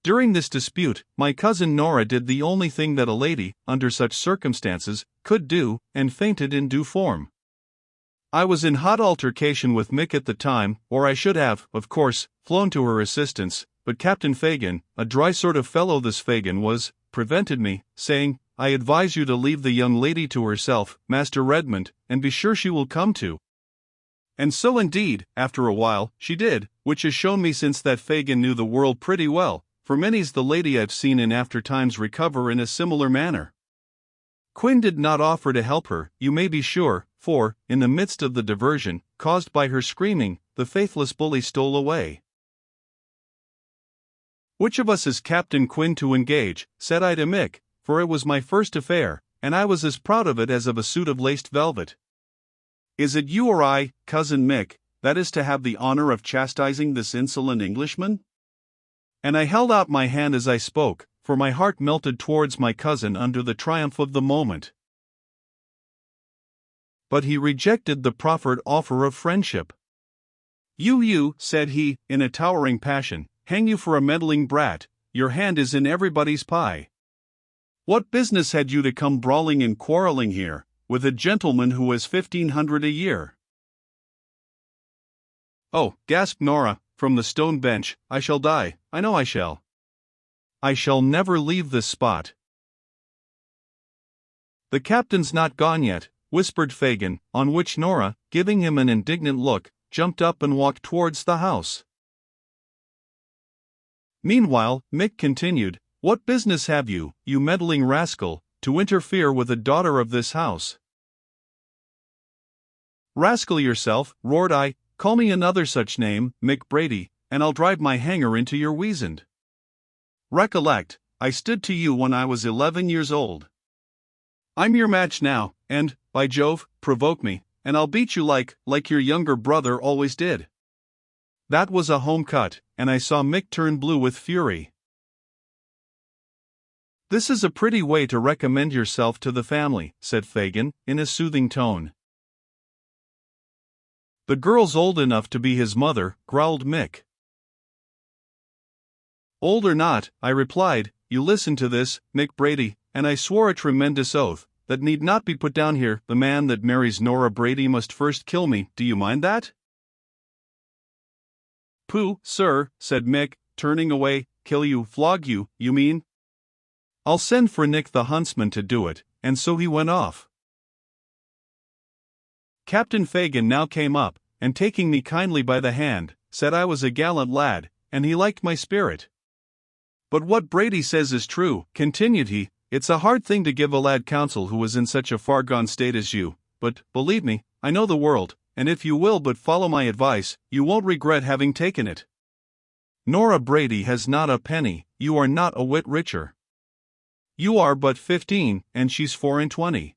During this dispute, my cousin Nora did the only thing that a lady, under such circumstances, could do, and fainted in due form. I was in hot altercation with Mick at the time, or I should have, of course, flown to her assistance, but Captain Fagin, a dry sort of fellow this Fagin was, prevented me, saying, "I advise you to leave the young lady to herself, Master Redmond, and be sure she will come to." And so indeed, after a while, she did, which has shown me since that Fagin knew the world pretty well, for many's the lady I've seen in after times recover in a similar manner. Quinn did not offer to help her, you may be sure, for, in the midst of the diversion, caused by her screaming, the faithless bully stole away. "Which of us is Captain Quinn to engage?" said I to Mick, for it was my first affair, and I was as proud of it as of a suit of laced velvet. "Is it you or I, cousin Mick, that is to have the honor of chastising this insolent Englishman?" And I held out my hand as I spoke, for my heart melted towards my cousin under the triumph of the moment. But he rejected the proffered offer of friendship. You, said he, in a towering passion, hang you for a meddling brat, your hand is in everybody's pie. What business had you to come brawling and quarreling here, with a gentleman who has 1,500 a year? "Oh," gasped Nora, from the stone bench, "I shall die, I know I shall. I shall never leave this spot." "The captain's not gone yet," whispered Fagin, on which Nora, giving him an indignant look, jumped up and walked towards the house. Meanwhile, Mick continued, "What business have you, you meddling rascal, to interfere with a daughter of this house?" "Rascal yourself," roared I, "call me another such name, Mick Brady, and I'll drive my hanger into your weasand. Recollect, I stood to you when I was 11 years old. I'm your match now, and, by Jove, provoke me, and I'll beat you like your younger brother always did." That was a home cut, and I saw Mick turn blue with fury. "This is a pretty way to recommend yourself to the family," said Fagin, in a soothing tone. "The girl's old enough to be his mother," growled Mick. "Old or not," I replied, "you listen to this, Mick Brady," and I swore a tremendous oath, that need not be put down here. "The man that marries Nora Brady must first kill me, do you mind that?" "Pooh, sir," said Mick, turning away, "kill you, flog you, you mean? I'll send for Nick the huntsman to do it," and so he went off. Captain Fagin now came up, and taking me kindly by the hand, said I was a gallant lad, and he liked my spirit. "But what Brady says is true," continued he, "it's a hard thing to give a lad counsel who is in such a far gone state as you, but, believe me, I know the world, and if you will but follow my advice, you won't regret having taken it. Nora Brady has not a penny, you are not a whit richer. You are but 15, and she's 24.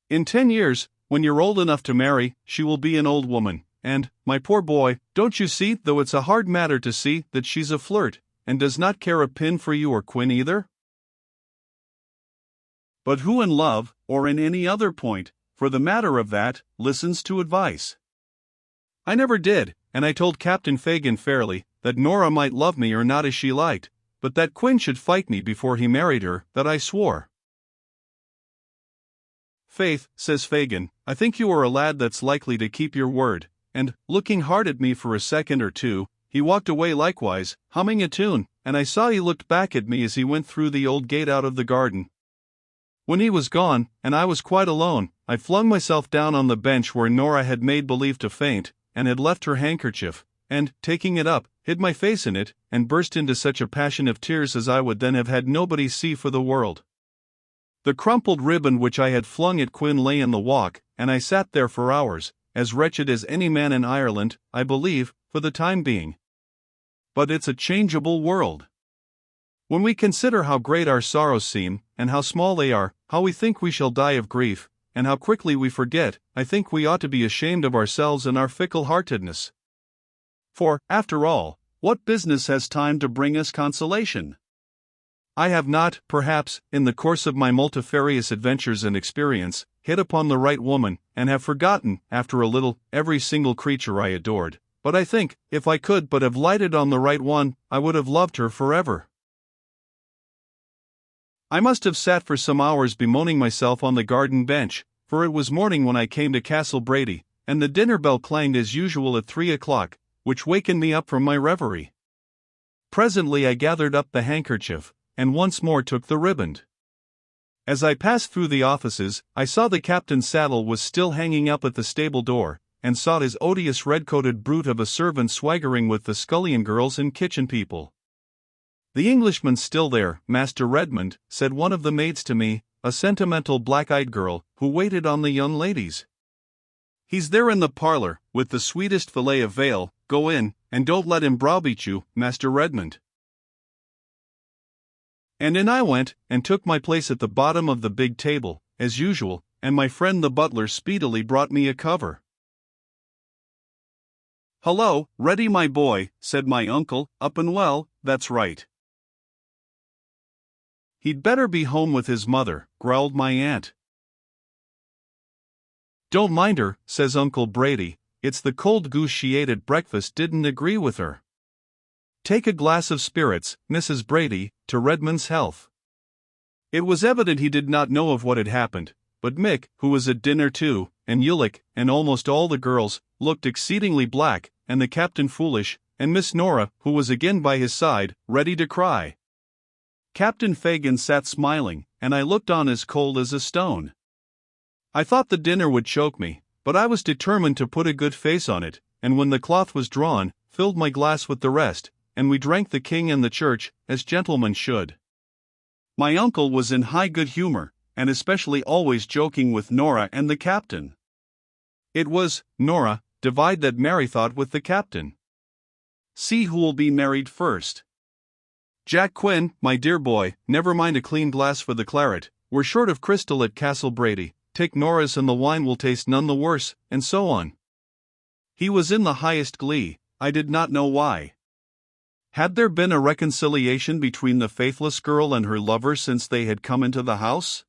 In 10 years, when you're old enough to marry, she will be an old woman, and, my poor boy, don't you see, though it's a hard matter to see, that she's a flirt, and does not care a pin for you or Quinn either? But who in love, or in any other point, for the matter of that, listens to advice? I never did, and I told Captain Fagin fairly, that Nora might love me or not as she liked, but that Quinn should fight me before he married her, that I swore. "Faith," says Fagin, "I think you are a lad that's likely to keep your word," and, looking hard at me for a second or two, he walked away likewise, humming a tune, and I saw he looked back at me as he went through the old gate out of the garden. When he was gone, and I was quite alone, I flung myself down on the bench where Nora had made believe to faint, and had left her handkerchief, and, taking it up, hid my face in it, and burst into such a passion of tears as I would then have had nobody see for the world. The crumpled ribbon which I had flung at Quinn lay in the walk, and I sat there for hours, as wretched as any man in Ireland, I believe, for the time being. But it's a changeable world. When we consider how great our sorrows seem, and how small they are, how we think we shall die of grief, and how quickly we forget, I think we ought to be ashamed of ourselves and our fickle-heartedness. For, after all, what business has time to bring us consolation? I have not, perhaps, in the course of my multifarious adventures and experience, hit upon the right woman, and have forgotten, after a little, every single creature I adored, but I think, if I could but have lighted on the right one, I would have loved her forever. I must have sat for some hours bemoaning myself on the garden bench, for it was morning when I came to Castle Brady, and the dinner bell clanged as usual at 3 o'clock, which wakened me up from my reverie. Presently I gathered up the handkerchief, and once more took the riband. As I passed through the offices, I saw the captain's saddle was still hanging up at the stable door, and saw his odious red-coated brute of a servant swaggering with the scullion girls and kitchen people. "The Englishman's still there, Master Redmond," said one of the maids to me, a sentimental black-eyed girl, who waited on the young ladies. "He's there in the parlor, with the sweetest fillet of veal. Go in, and don't let him browbeat you, Master Redmond." And in I went, and took my place at the bottom of the big table, as usual, and my friend the butler speedily brought me a cover. "Hullo, Reddy my boy," said my uncle, "up and well, that's right." "He'd better be home with his mother," growled my aunt. "Don't mind her," says Uncle Brady, "it's the cold goose she ate at breakfast didn't agree with her. Take a glass of spirits, Mrs. Brady, to Redmond's health." It was evident he did not know of what had happened, but Mick, who was at dinner too, and Ulick, and almost all the girls, looked exceedingly black, and the captain foolish, and Miss Nora, who was again by his side, ready to cry. Captain Fagin sat smiling, and I looked on as cold as a stone. I thought the dinner would choke me, but I was determined to put a good face on it, and when the cloth was drawn, filled my glass with the rest, and we drank the king and the church, as gentlemen should. My uncle was in high good humor, and especially always joking with Nora and the captain. It was, "Nora, divide that merry thought with the captain. See who'll be married first. Jack Quinn, my dear boy, never mind a clean glass for the claret, we're short of crystal at Castle Brady, take Nora's and the wine will taste none the worse," and so on. He was in the highest glee, I did not know why. Had there been a reconciliation between the faithless girl and her lover since they had come into the house?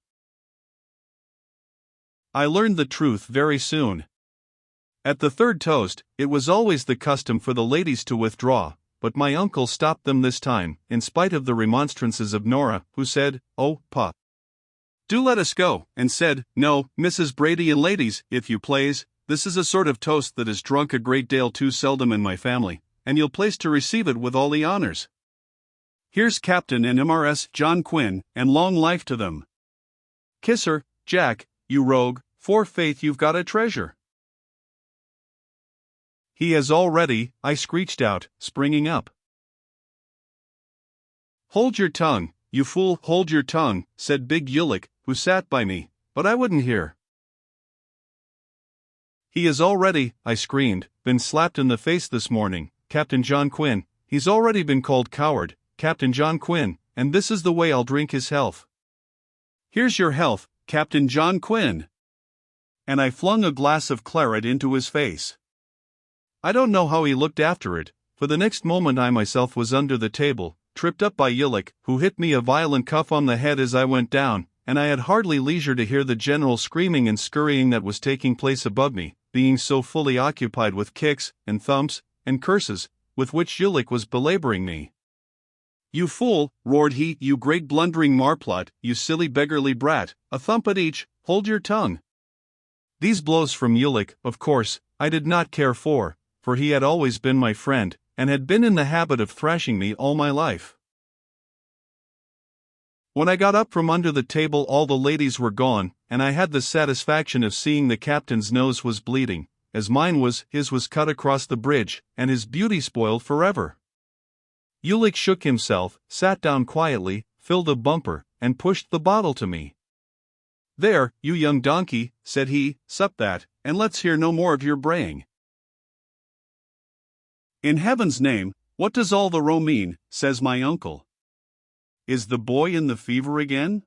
I learned the truth very soon. At the third toast, it was always the custom for the ladies to withdraw, but my uncle stopped them this time, in spite of the remonstrances of Nora, who said, "Oh, Pa, do let us go," and said, "No, Mrs. Brady and ladies, if you plaise, this is a sort of toast that is drunk a great deal too seldom in my family, and you'll place to receive it with all the honors. Here's Captain and MRS. John Quinn, and long life to them. Kiss her, Jack, you rogue, for faith you've got a treasure." "He has already," I screeched out, springing up. "Hold your tongue, you fool, hold your tongue," said Big Ulick, who sat by me, but I wouldn't hear. "He has already," I screamed, "been slapped in the face this morning, Captain John Quinn, he's already been called coward, Captain John Quinn, and this is the way I'll drink his health. Here's your health, Captain John Quinn." And I flung a glass of claret into his face. I don't know how he looked after it, for the next moment I myself was under the table, tripped up by Ulick, who hit me a violent cuff on the head as I went down, and I had hardly leisure to hear the general screaming and scurrying that was taking place above me, being so fully occupied with kicks, and thumps, and curses, with which Ulick was belaboring me. "You fool," roared he, "you great blundering marplot, you silly beggarly brat, a thump at each, hold your tongue." These blows from Ulick, of course, I did not care for he had always been my friend, and had been in the habit of thrashing me all my life. When I got up from under the table all the ladies were gone, and I had the satisfaction of seeing the captain's nose was bleeding, as mine was, his was cut across the bridge, and his beauty spoiled forever. Ulick shook himself, sat down quietly, filled a bumper, and pushed the bottle to me. "There, you young donkey," said he, "sup that, and let's hear no more of your braying." "In heaven's name, what does all the row mean?" says my uncle. "Is the boy in the fever again?"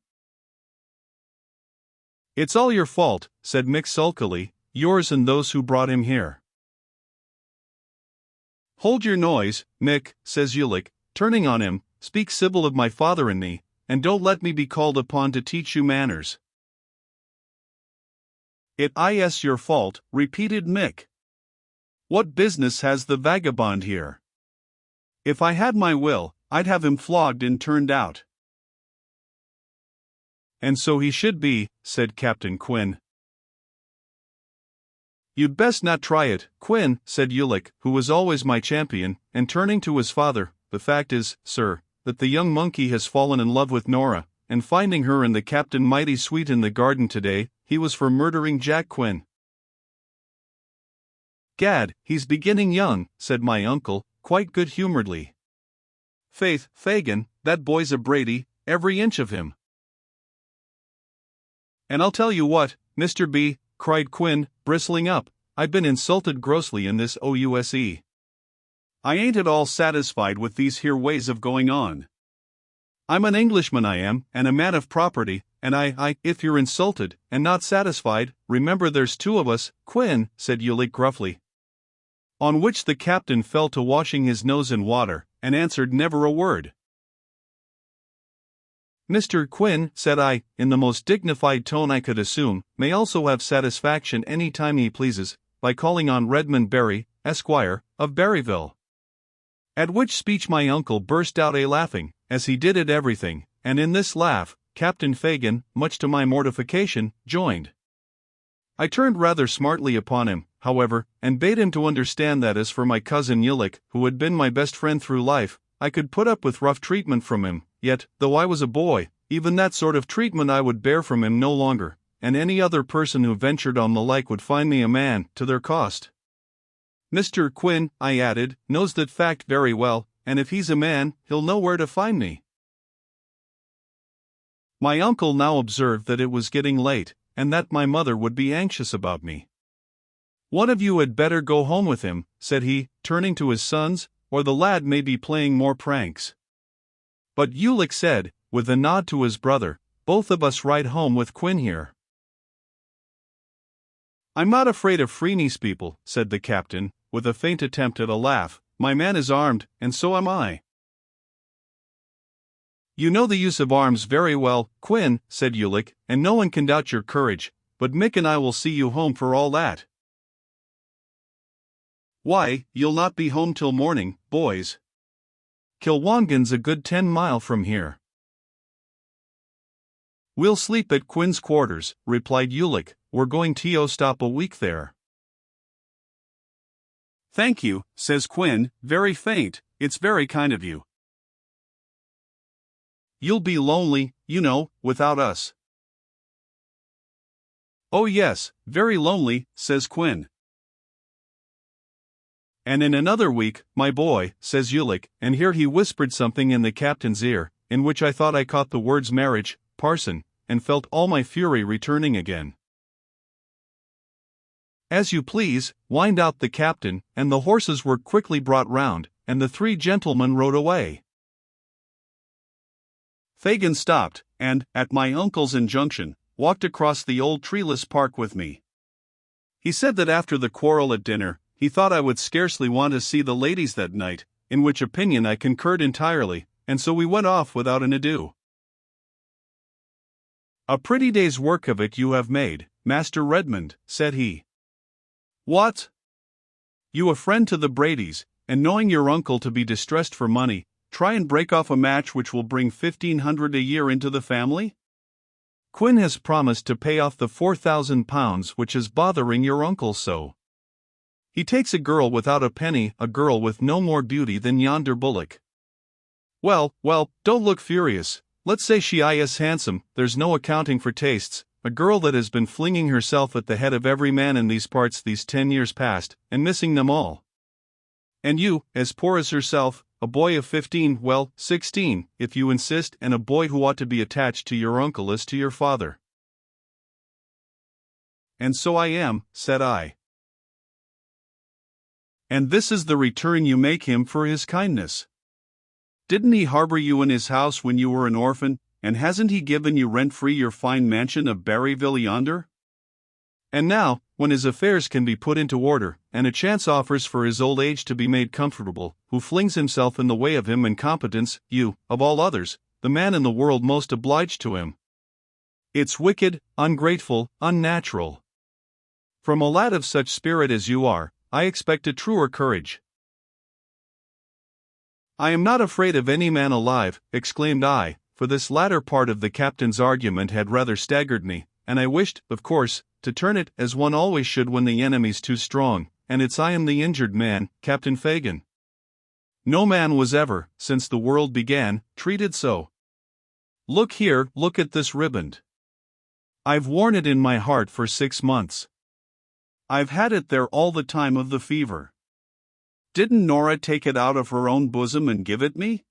"It's all your fault," said Mick sulkily, "yours and those who brought him here." "Hold your noise, Mick," says Ulick, turning on him, "speak civil of my father and me, and don't let me be called upon to teach you manners." "It is your fault," repeated Mick. What business has the vagabond here? If I had my will, I'd have him flogged and turned out." "And so he should be," said Captain Quinn. "You'd best not try it, Quinn," said Ulick, who was always my champion, and turning to his father, "The fact is, sir, that the young monkey has fallen in love with Nora, and finding her and the captain mighty sweet in the garden today, he was for murdering Jack Quinn." "Gad, he's beginning young," said my uncle, quite good-humoredly. "Faith, Fagin, that boy's a Brady, every inch of him." "And I'll tell you what, Mr. B," cried Quinn, bristling up, "I've been insulted grossly in this OUSE. I ain't at all satisfied with these here ways of going on. I'm an Englishman I am, and a man of property, and if you're insulted, and not satisfied, remember there's two of us, Quinn," said Ulick gruffly. On which the captain fell to washing his nose in water, and answered never a word. "Mr. Quinn," said I, in the most dignified tone I could assume, "may also have satisfaction any time he pleases, by calling on Redmond Barry, Esquire, of Berryville." At which speech my uncle burst out a-laughing, as he did at everything, and in this laugh, Captain Fagin, much to my mortification, joined. I turned rather smartly upon him, however, and bade him to understand that as for my cousin Ulick, who had been my best friend through life, I could put up with rough treatment from him, yet, though I was a boy, even that sort of treatment I would bear from him no longer, and any other person who ventured on the like would find me a man, to their cost. Mr. Quinn, I added, knows that fact very well, and if he's a man, he'll know where to find me. My uncle now observed that it was getting late, and that my mother would be anxious about me. "One of you had better go home with him," said he, turning to his sons, "or the lad may be playing more pranks." But Ulick said, with a nod to his brother, "Both of us ride home with Quinn here." "I'm not afraid of Freeney's people," said the captain, with a faint attempt at a laugh. "My man is armed, and so am I." "You know the use of arms very well, Quinn," said Ulick, "and no one can doubt your courage, but Mick and I will see you home for all that." "Why, you'll not be home till morning, boys. Kilwangan's a good 10 mile from here." "We'll sleep at Quinn's quarters," replied Ulick. "We're going to stop a week there." "Thank you," says Quinn, very faint, "it's very kind of you. You'll be lonely, you know, without us." "Oh yes, very lonely," says Quinn. "And in another week, my boy," says Ulick, and here he whispered something in the captain's ear, in which I thought I caught the words marriage, parson, and felt all my fury returning again. "As you please," whined out the captain, and the horses were quickly brought round, and the three gentlemen rode away. Fagin stopped, and, at my uncle's injunction, walked across the old treeless park with me. He said that after the quarrel at dinner, he thought I would scarcely want to see the ladies that night, in which opinion I concurred entirely, and so we went off without an ado. "A pretty day's work of it you have made, Master Redmond," said he. "What? You a friend to the Bradys, and knowing your uncle to be distressed for money, try and break off a match which will bring 1,500 a year into the family? Quinn has promised to pay off the 4,000 pounds which is bothering your uncle so. He takes a girl without a penny, a girl with no more beauty than yonder bullock. Well, don't look furious, let's say she is handsome, there's no accounting for tastes, a girl that has been flinging herself at the head of every man in these parts these 10 years past, and missing them all. And you, as poor as herself, a boy of 15, well, 16, if you insist, and a boy who ought to be attached to your uncle as to your father." "And so I am," said I. "And this is the return you make him for his kindness? Didn't he harbor you in his house when you were an orphan, and hasn't he given you rent-free your fine mansion of Berryville yonder? And now, when his affairs can be put into order, and a chance offers for his old age to be made comfortable, who flings himself in the way of him incompetence, you, of all others, the man in the world most obliged to him? It's wicked, ungrateful, unnatural. From a lad of such spirit as you are, I expect a truer courage. I am not afraid of any man alive, exclaimed I, for this latter part of the captain's argument had rather staggered me, and I wished, of course, to turn it as one always should when the enemy's too strong, and it's I am the injured man, Captain Fagin. No man was ever, since the world began, treated so. Look here, look at this riband. I've worn it in my heart for 6 months. I've had it there all the time of the fever. Didn't Nora take it out of her own bosom and give it me?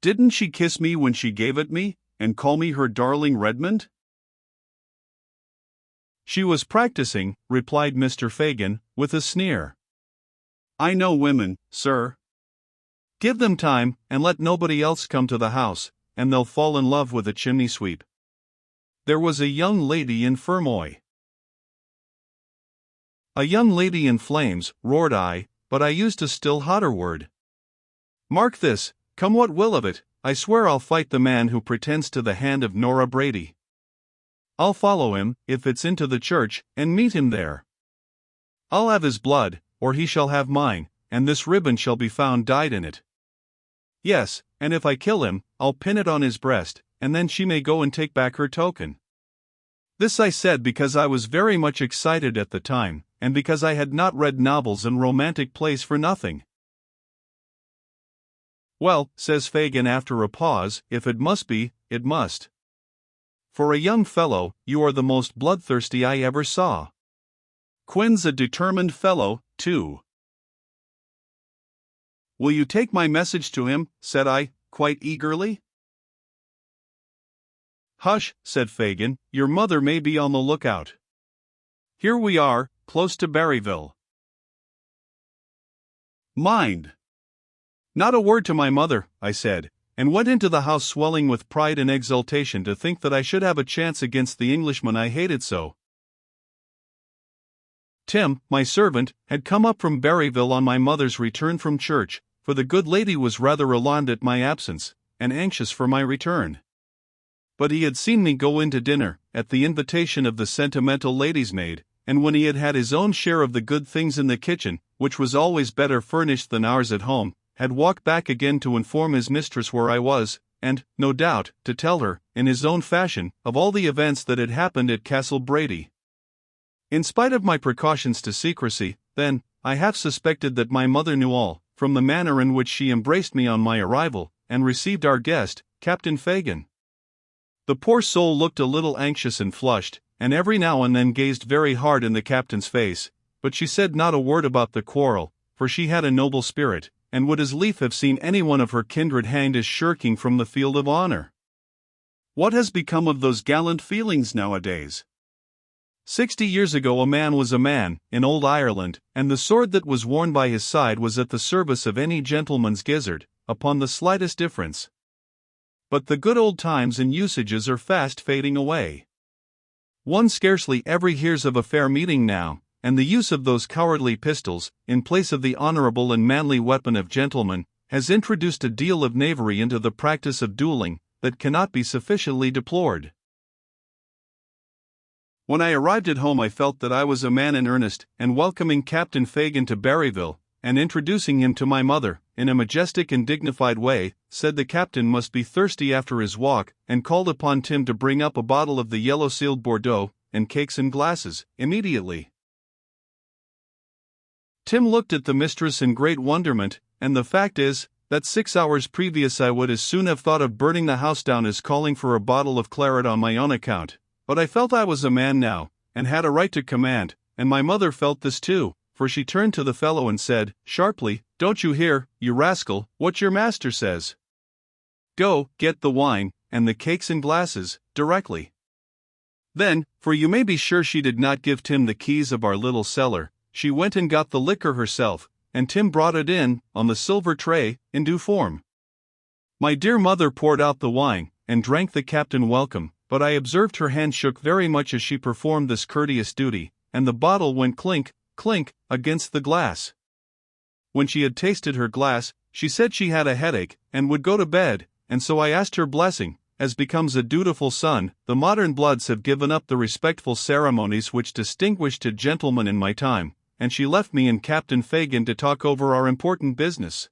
Didn't she kiss me when she gave it me, and call me her darling Redmond? She was practicing, replied Mr. Fagin, with a sneer. I know women, sir. Give them time, and let nobody else come to the house, and they'll fall in love with a chimney sweep. There was a young lady in Fermoy. A young lady in flames, roared I, but I used a still hotter word. Mark this, come what will of it, I swear I'll fight the man who pretends to the hand of Nora Brady. I'll follow him, if it's into the church, and meet him there. I'll have his blood, or he shall have mine, and this ribbon shall be found dyed in it. Yes, and if I kill him, I'll pin it on his breast, and then she may go and take back her token. This I said because I was very much excited at the time, and because I had not read novels and romantic plays for nothing. Well, says Fagin after a pause, if it must be, it must. For a young fellow, you are the most bloodthirsty I ever saw. Quin's a determined fellow, too. Will you take my message to him, said I, quite eagerly. Hush, said Fagin, your mother may be on the lookout. Here we are, close to Barryville. Mind! Not a word to my mother, I said, and went into the house swelling with pride and exultation to think that I should have a chance against the Englishman I hated so. Tim, my servant, had come up from Barryville on my mother's return from church, for the good lady was rather alarmed at my absence, and anxious for my return. But he had seen me go in to dinner, at the invitation of the sentimental lady's maid, and when he had had his own share of the good things in the kitchen, which was always better furnished than ours at home, had walked back again to inform his mistress where I was, and, no doubt, to tell her, in his own fashion, of all the events that had happened at Castle Brady. In spite of my precautions to secrecy, then, I half suspected that my mother knew all, from the manner in which she embraced me on my arrival, and received our guest, Captain Fagin. The poor soul looked a little anxious and flushed, and every now and then gazed very hard in the captain's face, but she said not a word about the quarrel, for she had a noble spirit, and would as lief have seen any one of her kindred hanged as shirking from the field of honor. What has become of those gallant feelings nowadays? 60 years ago a man was a man, in old Ireland, and the sword that was worn by his side was at the service of any gentleman's gizzard, upon the slightest difference. But the good old times and usages are fast fading away. One scarcely ever hears of a fair meeting now, and the use of those cowardly pistols, in place of the honorable and manly weapon of gentlemen, has introduced a deal of knavery into the practice of dueling, that cannot be sufficiently deplored. When I arrived at home I felt that I was a man in earnest, and welcoming Captain Fagin to Barryville, and introducing him to my mother, in a majestic and dignified way, said the captain must be thirsty after his walk, and called upon Tim to bring up a bottle of the yellow-sealed Bordeaux, and cakes and glasses, immediately. Tim looked at the mistress in great wonderment, and the fact is, that 6 hours previous I would as soon have thought of burning the house down as calling for a bottle of claret on my own account, but I felt I was a man now, and had a right to command, and my mother felt this too, for she turned to the fellow and said, sharply, "Don't you hear, you rascal, what your master says? Go, get the wine, and the cakes and glasses, directly." Then, for you may be sure she did not give Tim the keys of our little cellar, she went and got the liquor herself, and Tim brought it in, on the silver tray, in due form. My dear mother poured out the wine, and drank the captain welcome, but I observed her hand shook very much as she performed this courteous duty, and the bottle went clink, clink, against the glass. When she had tasted her glass, she said she had a headache, and would go to bed, and so I asked her blessing. As becomes a dutiful son, the modern bloods have given up the respectful ceremonies which distinguished a gentleman in my time, and she left me and Captain Fagin to talk over our important business."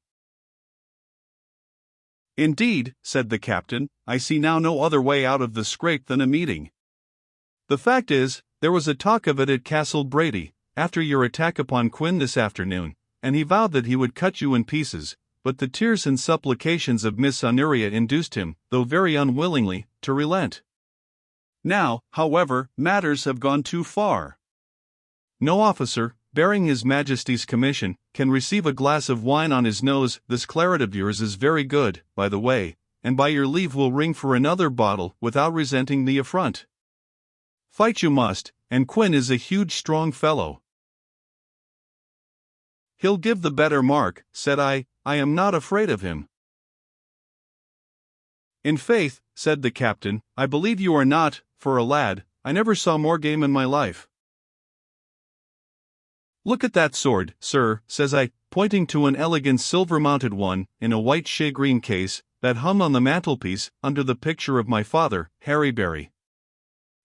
"Indeed," said the captain, "I see now no other way out of the scrape than a meeting. The fact is, there was a talk of it at Castle Brady, after your attack upon Quinn this afternoon, and he vowed that he would cut you in pieces, but the tears and supplications of Miss Honoria induced him, though very unwillingly, to relent. Now, however, matters have gone too far. No officer, bearing His Majesty's commission, can receive a glass of wine on his nose. This claret of yours is very good, by the way, and by your leave will ring for another bottle without resenting the affront. Fight you must, and Quinn is a huge strong fellow." "He'll give the better mark," said I am not afraid of him." "In faith," said the captain, "I believe you are not. For a lad, I never saw more game in my life." "Look at that sword, sir," says I, pointing to an elegant silver-mounted one, in a white shagreen case, that hung on the mantelpiece, under the picture of my father, Harry Barry.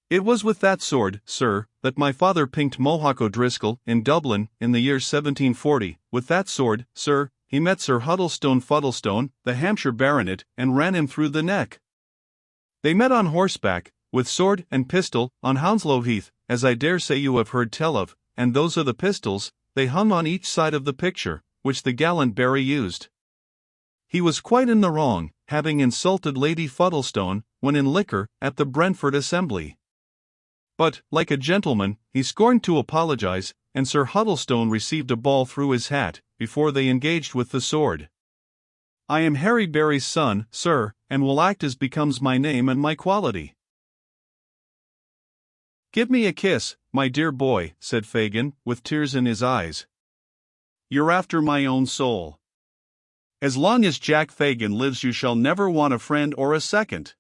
"It was with that sword, sir, that my father pinked Mohawk O'Driscoll, in Dublin, in the year 1740, with that sword, sir, he met Sir Huddlestone Fuddlestone, the Hampshire baronet, and ran him through the neck. They met on horseback, with sword and pistol, on Hounslow Heath, as I dare say you have heard tell of, and those are the pistols, they hung on each side of the picture, which the gallant Barry used. He was quite in the wrong, having insulted Lady Fuddlestone, when in liquor, at the Brentford Assembly. But, like a gentleman, he scorned to apologize, and Sir Huddlestone received a ball through his hat, before they engaged with the sword. I am Harry Barry's son, sir, and will act as becomes my name and my quality." "Give me a kiss, my dear boy," said Fagin, with tears in his eyes. "You're after my own soul. As long as Jack Fagin lives you shall never want a friend or a second."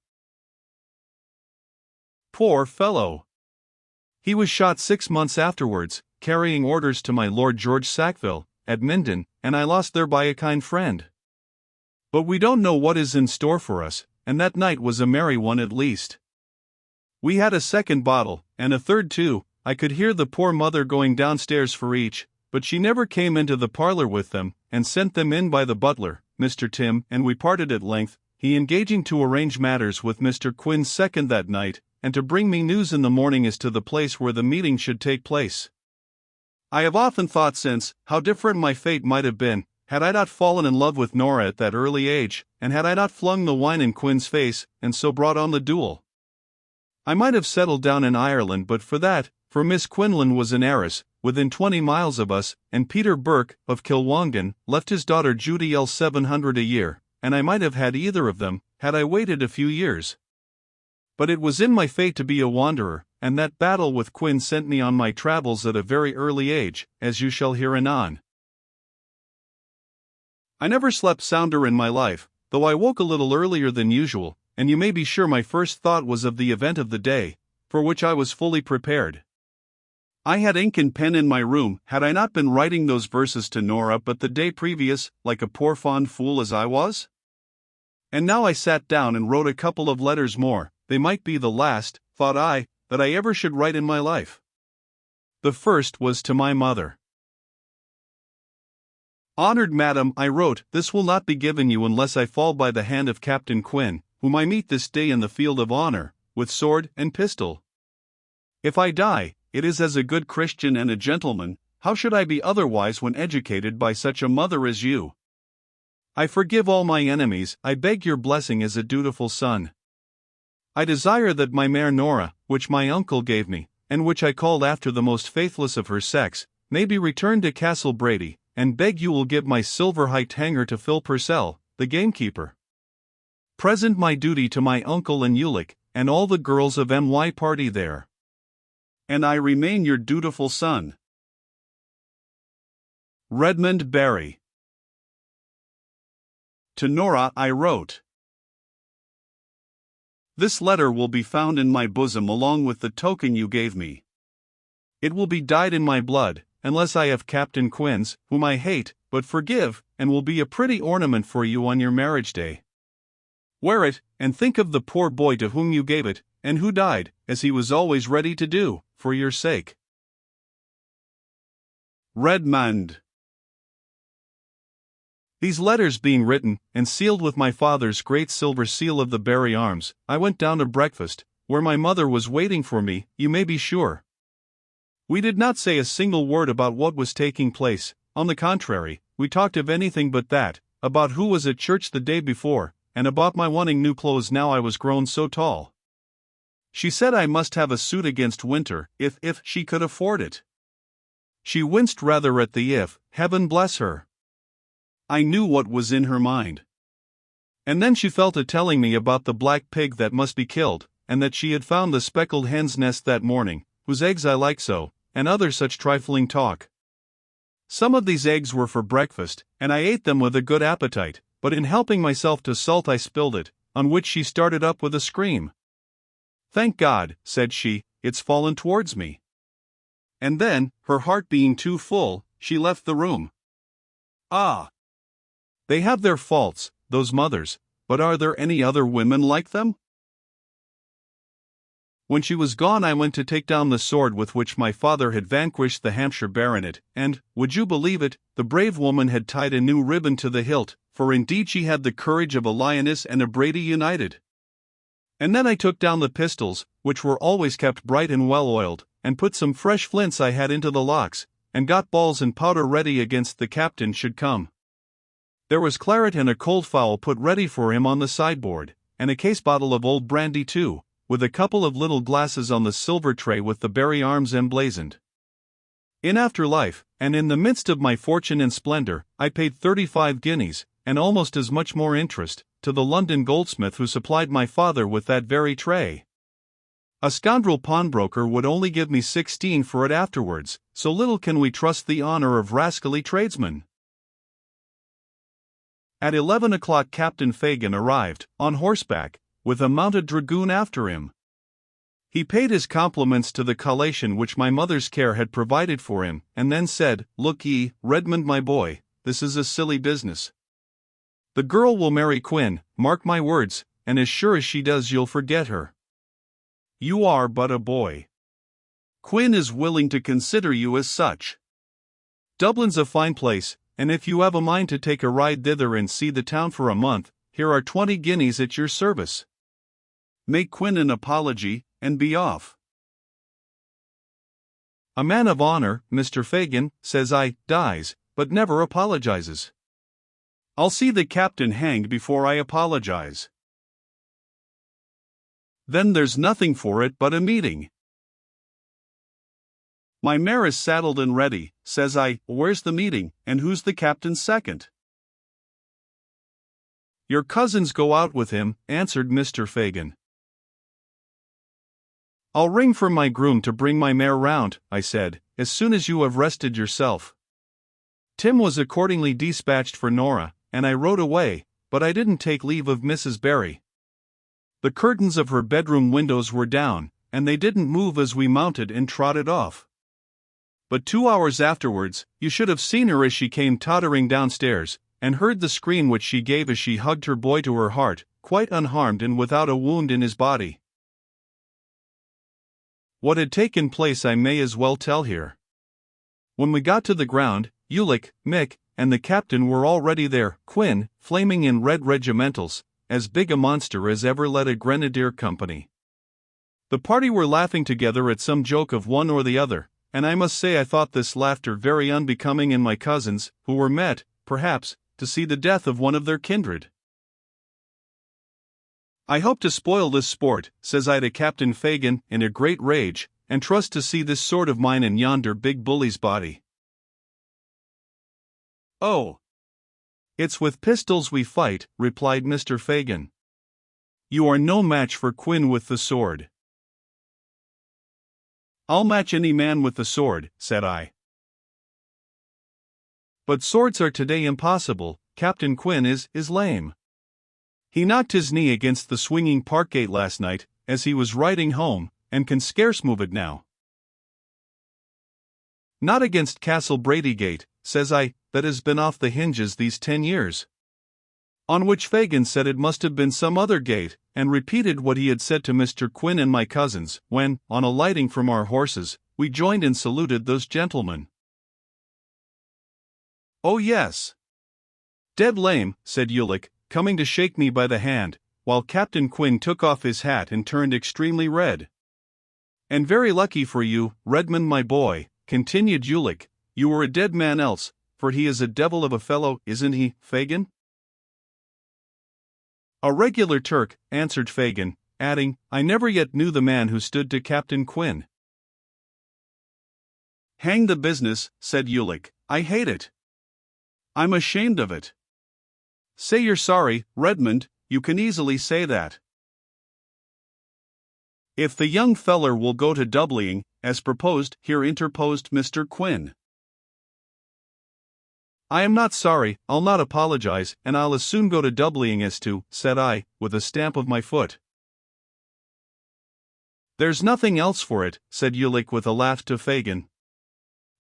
Poor fellow! He was shot 6 months afterwards, carrying orders to my Lord George Sackville, at Minden, and I lost thereby a kind friend. But we don't know what is in store for us, and that night was a merry one at least. We had a second bottle, and a third too. I could hear the poor mother going downstairs for each, but she never came into the parlour with them, and sent them in by the butler, Mr. Tim, and we parted at length, he engaging to arrange matters with Mr. Quinn's second that night, and to bring me news in the morning as to the place where the meeting should take place. I have often thought since, how different my fate might have been, had I not fallen in love with Nora at that early age, and had I not flung the wine in Quinn's face, and so brought on the duel. I might have settled down in Ireland but for that, for Miss Quinlan was an heiress, within 20 miles of us, and Peter Burke, of Kilwongan, left his daughter Judy L. 700 a year, and I might have had either of them, had I waited a few years. But it was in my fate to be a wanderer, and that battle with Quinn sent me on my travels at a very early age, as you shall hear anon. I never slept sounder in my life, though I woke a little earlier than usual, and you may be sure my first thought was of the event of the day, for which I was fully prepared. I had ink and pen in my room, had I not been writing those verses to Nora but the day previous, like a poor fond fool as I was? And now I sat down and wrote a couple of letters more. They might be the last, thought I, that I ever should write in my life. The first was to my mother. "Honored Madam," I wrote, "this will not be given you unless I fall by the hand of Captain Quinn, whom I meet this day in the field of honor, with sword and pistol. If I die, it is as a good Christian and a gentleman. How should I be otherwise when educated by such a mother as you? I forgive all my enemies. I beg your blessing as a dutiful son. I desire that my mare Nora, which my uncle gave me, and which I called after the most faithless of her sex, may be returned to Castle Brady, and beg you will give my silver-hiked hanger to Phil Purcell, the gamekeeper. Present my duty to my uncle and Ulick, and all the girls of my party there. And I remain your dutiful son, Redmond Barry." To Nora I wrote, "This letter will be found in my bosom along with the token you gave me. It will be dyed in my blood, unless I have Captain Quinn's, whom I hate, but forgive, and will be a pretty ornament for you on your marriage day. Wear it, and think of the poor boy to whom you gave it, and who died, as he was always ready to do, for your sake. Redmond. These letters being written, and sealed with my father's great silver seal of the Barry arms, I went down to breakfast, where my mother was waiting for me, you may be sure. We did not say a single word about what was taking place. On the contrary, we talked of anything but that, about who was at church the day before, and about my wanting new clothes now I was grown so tall. She said I must have a suit against winter, if she could afford it. She winced rather at the if, heaven bless her. I knew what was in her mind. And then she fell to telling me about the black pig that must be killed, and that she had found the speckled hen's nest that morning, whose eggs I like so, and other such trifling talk. Some of these eggs were for breakfast, and I ate them with a good appetite, but in helping myself to salt I spilled it, on which she started up with a scream. Thank God, said she, it's fallen towards me. And then, her heart being too full, she left the room. Ah! They have their faults, those mothers, but are there any other women like them? When she was gone I went to take down the sword with which my father had vanquished the Hampshire baronet, and, would you believe it, the brave woman had tied a new ribbon to the hilt, for indeed she had the courage of a lioness and a Brady united. And then I took down the pistols, which were always kept bright and well oiled, and put some fresh flints I had into the locks, and got balls and powder ready against the captain should come. There was claret and a cold fowl put ready for him on the sideboard, and a case bottle of old brandy too, with a couple of little glasses on the silver tray with the Barry arms emblazoned. In after life, and in the midst of my fortune and splendor, I paid 35 guineas, and almost as much more interest, to the London goldsmith who supplied my father with that very tray. A scoundrel pawnbroker would only give me 16 for it afterwards, so little can we trust the honor of rascally tradesmen. At 11 o'clock Captain Fagin arrived, on horseback, with a mounted dragoon after him. He paid his compliments to the collation which my mother's care had provided for him, and then said, Look ye, Redmond my boy, this is a silly business. The girl will marry Quinn, mark my words, and as sure as she does you'll forget her. You are but a boy. Quinn is willing to consider you as such. Dublin's a fine place, and if you have a mind to take a ride thither and see the town for a month, here are 20 guineas at your service. Make Quinn an apology, and be off. A man of honor, Mr. Fagin, says I, dies, but never apologizes. I'll see the captain hanged before I apologize. Then there's nothing for it but a meeting. My mare is saddled and ready, says I, where's the meeting, and who's the captain's second? Your cousins go out with him, answered Mr. Fagin. I'll ring for my groom to bring my mare round, I said, as soon as you have rested yourself. Tim was accordingly dispatched for Nora, and I rode away, but I didn't take leave of Mrs. Barry. The curtains of her bedroom windows were down, and they didn't move as we mounted and trotted off. But 2 hours afterwards, you should have seen her as she came tottering downstairs, and heard the scream which she gave as she hugged her boy to her heart, quite unharmed and without a wound in his body. What had taken place I may as well tell here. When we got to the ground, Ulick, Mick, and the captain were already there, Quinn, flaming in red regimentals, as big a monster as ever led a grenadier company. The party were laughing together at some joke of one or the other, and I must say I thought this laughter very unbecoming in my cousins, who were met, perhaps, to see the death of one of their kindred. I hope to spoil this sport, says I to Captain Fagin, in a great rage, and trust to see this sword of mine in yonder big bully's body. Oh! It's with pistols we fight, replied Mr. Fagin. You are no match for Quinn with the sword. I'll match any man with the sword, said I. But swords are today impossible, Captain Quinn is lame. He knocked his knee against the swinging park gate last night, as he was riding home, and can scarce move it now. Not against Castle Brady Gate, says I, that has been off the hinges these 10 years. On which Fagin said it must have been some other gate, and repeated what he had said to Mr. Quinn and my cousins, when, on alighting from our horses, we joined and saluted those gentlemen. Oh yes. Dead lame, said Ulick, coming to shake me by the hand, while Captain Quinn took off his hat and turned extremely red. And very lucky for you, Redmond my boy, continued Ulick, you were a dead man else, for he is a devil of a fellow, isn't he, Fagin? A regular Turk, answered Fagin, adding, I never yet knew the man who stood to Captain Quinn. Hang the business, said Ulick, I hate it. I'm ashamed of it. Say you're sorry, Redmond, you can easily say that. If the young feller will go to Doubling, as proposed, here interposed Mr. Quinn. I am not sorry, I'll not apologize, and I'll as soon go to Doubling as to, said I, with a stamp of my foot. There's nothing else for it, said Ulick with a laugh to Fagin.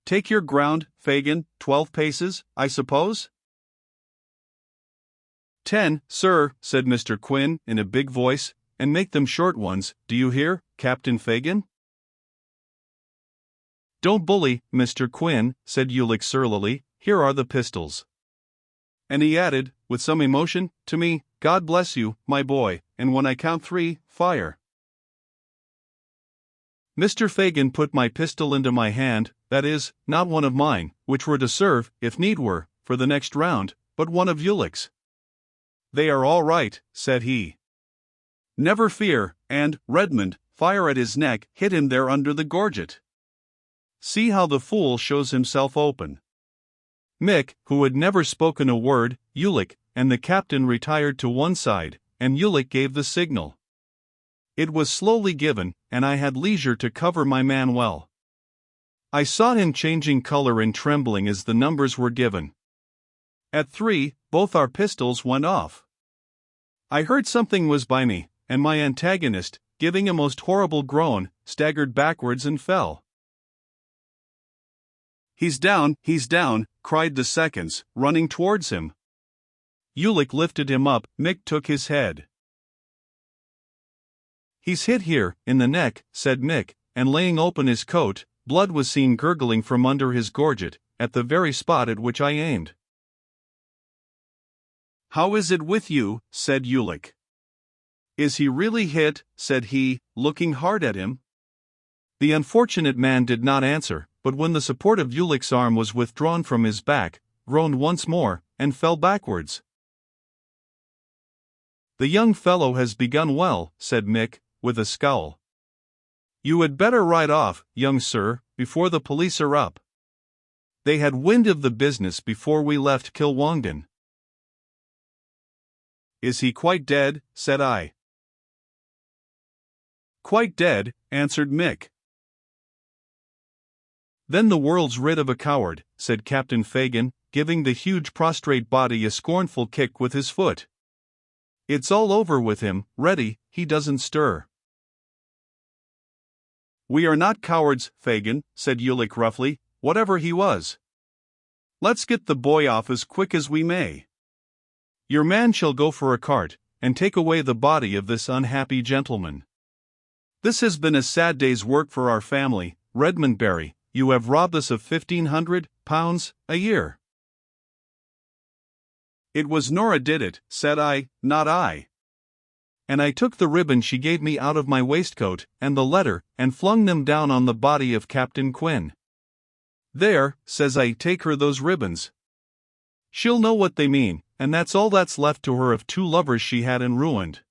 Take your ground, Fagin, 12 paces, I suppose? 10, sir, said Mr. Quinn, in a big voice, and make them short ones, do you hear, Captain Fagin? Don't bully, Mr. Quinn, said Ulick surlily, here are the pistols. And he added, with some emotion, to me, God bless you, my boy, and when I count 3, fire. Mr. Fagin put my pistol into my hand, that is, not one of mine, which were to serve, if need were, for the next round, but one of Ulick's. They are all right, said he. Never fear, and, Redmond, fire at his neck, hit him there under the gorget. See how the fool shows himself open. Mick, who had never spoken a word, Ulick, and the captain retired to one side, and Ulick gave the signal. It was slowly given, and I had leisure to cover my man well. I saw him changing color and trembling as the numbers were given. At 3, both our pistols went off. I heard something was by me, and my antagonist, giving a most horrible groan, staggered backwards and fell. He's down, cried the seconds, running towards him. Ulick lifted him up, Mick took his head. He's hit here, in the neck, said Mick, and laying open his coat, blood was seen gurgling from under his gorget, at the very spot at which I aimed. How is it with you, said Ulick. Is he really hit, said he, looking hard at him. The unfortunate man did not answer, but when the support of Ulick's arm was withdrawn from his back, groaned once more, and fell backwards. The young fellow has begun well, said Mick, with a scowl. You had better ride off, young sir, before the police are up. They had wind of the business before we left Kilwongden. Is he quite dead, said I. Quite dead, answered Mick. Then the world's rid of a coward, said Captain Fagin, giving the huge prostrate body a scornful kick with his foot. It's all over with him, ready, he doesn't stir. We are not cowards, Fagin, said Ulick roughly, whatever he was. Let's get the boy off as quick as we may. Your man shall go for a cart, and take away the body of this unhappy gentleman. This has been a sad day's work for our family, Redmond Barry, you have robbed us of £1,500 a year. It was Nora did it, said I, not I. And I took the ribbon she gave me out of my waistcoat, and the letter, and flung them down on the body of Captain Quinn. There, says I, take her those ribbons. She'll know what they mean, and that's all that's left to her of 2 lovers she had and ruined.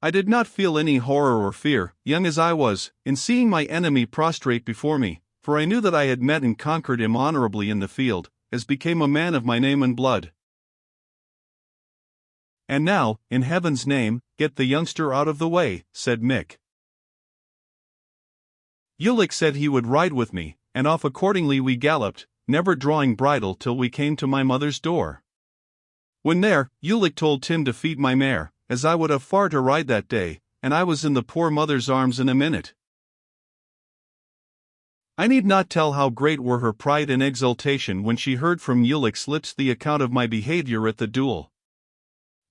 I did not feel any horror or fear, young as I was, in seeing my enemy prostrate before me, for I knew that I had met and conquered him honorably in the field, as became a man of my name and blood. And now, in heaven's name, get the youngster out of the way, said Mick. Ulick said he would ride with me, and off accordingly we galloped, never drawing bridle till we came to my mother's door. When there, Ulick told Tim to feed my mare, as I would have far to ride that day, and I was in the poor mother's arms in a minute. I need not tell how great were her pride and exultation when she heard from Ulick's lips the account of my behavior at the duel.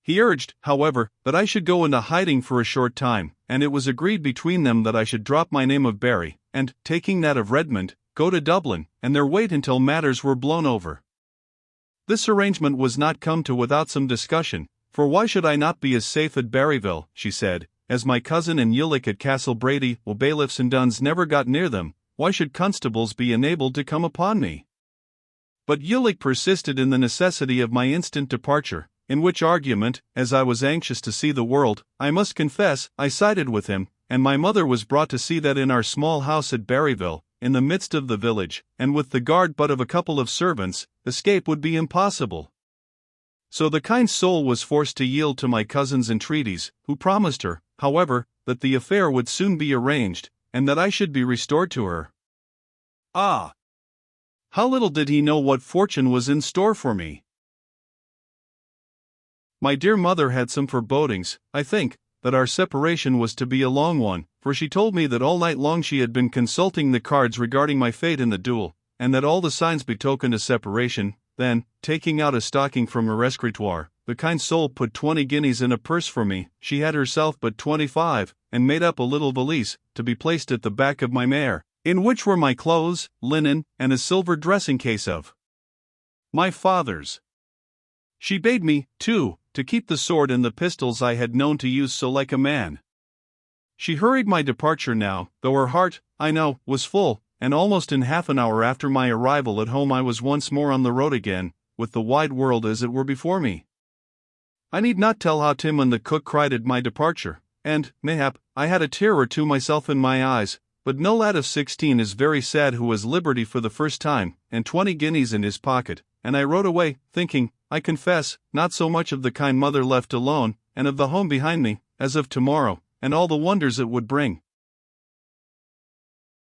He urged, however, that I should go into hiding for a short time, and it was agreed between them that I should drop my name of Barry, and, taking that of Redmond, go to Dublin, and there wait until matters were blown over. This arrangement was not come to without some discussion, for why should I not be as safe at Barryville, she said, as my cousin and Ulick at Castle Brady? While bailiffs and duns never got near them, why should constables be enabled to come upon me? But Ulick persisted in the necessity of my instant departure, in which argument, as I was anxious to see the world, I must confess, I sided with him, and my mother was brought to see that in our small house at Barryville, in the midst of the village, and with the guard but of a couple of servants, escape would be impossible. So the kind soul was forced to yield to my cousin's entreaties, who promised her, however, that the affair would soon be arranged, and that I should be restored to her. Ah! How little did he know what fortune was in store for me! My dear mother had some forebodings, I think, that our separation was to be a long one, for she told me that all night long she had been consulting the cards regarding my fate in the duel, and that all the signs betokened a separation. Then, taking out a stocking from her escritoire, the kind soul put 20 guineas in a purse for me. She had herself but 25, and made up a little valise, to be placed at the back of my mare, in which were my clothes, linen, and a silver dressing case of my father's. She bade me, too, to keep the sword and the pistols I had known to use so like a man. She hurried my departure now, though her heart, I know, was full, and almost in half an hour after my arrival at home I was once more on the road again, with the wide world as it were before me. I need not tell how Tim and the cook cried at my departure, and, mayhap, I had a tear or two myself in my eyes, but no lad of 16 is very sad who has liberty for the first time, and 20 guineas in his pocket, and I rode away, thinking, I confess, not so much of the kind mother left alone, and of the home behind me, as of tomorrow, and all the wonders it would bring.